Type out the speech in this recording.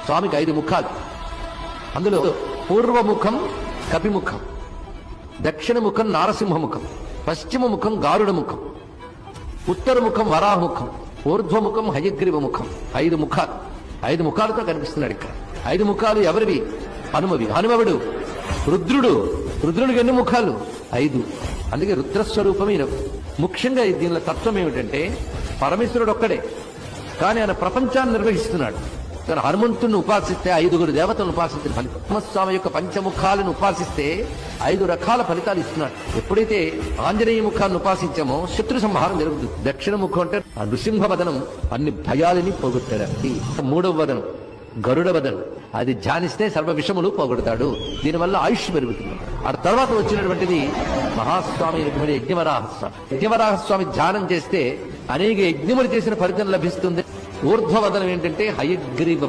స్వామికి 5 ముఖాలు. అందులో పూర్వముఖం కపిముఖం, దక్షిణ ముఖం నారసింహముఖం, పశ్చిమ ముఖం గారుడ ముఖం, ఉత్తర ముఖం వరాహముఖం, ఊర్ధ్వముఖం హయగ్రీవ ముఖం. 5 ముఖాలు. 5 ముఖాలతో కనిపిస్తున్నాడు ఇక్కడ. 5 ముఖాలు ఎవరివి? హనుమవి. హనుమవుడు రుద్రుడికి ఎన్ని ముఖాలు? 5. అందుకే రుద్రస్వరూపం ఈయన. ముఖ్యంగా దీనిలో తత్వం ఏమిటంటే పరమేశ్వరుడు ఒక్కడే, కానీ ఆయన ప్రపంచాన్ని నిర్వహిస్తున్నాడు. తన హనుమంతుని ఉపాసిస్తే 5 దేవతలను ఉపాసిస్తే హనుమస్వామి యొక్క పంచముఖాలను ఉపాసిస్తే 5 రకాల ఫలితాలు ఇస్తున్నాడు. ఎప్పుడైతే ఆంజనేయ ముఖాన్ని ఉపాసించామో శత్రు సంహారం జరుగుతుంది. దక్షిణ ముఖం అంటే ఆ నృసింహ వదనం అన్ని భయాలని పోగొట్టాడండి. 3వ వదనం గరుడ వదనం, అది ధ్యానిస్తే సర్వ విషములు పోగొడతాడు. దీనివల్ల ఆయుష్ పెరుగుతుంది. ఆ తర్వాత వచ్చినటువంటిది మహాస్వామి యజ్ఞవరాహస్వామి. యజ్ఞవరాహస్వామి ధ్యానం చేస్తే అనేక యజ్ఞములు చేసిన ఫలితం లభిస్తుంది. ఊర్ధ్వవదనం ఏంటంటే హయగ్రీవ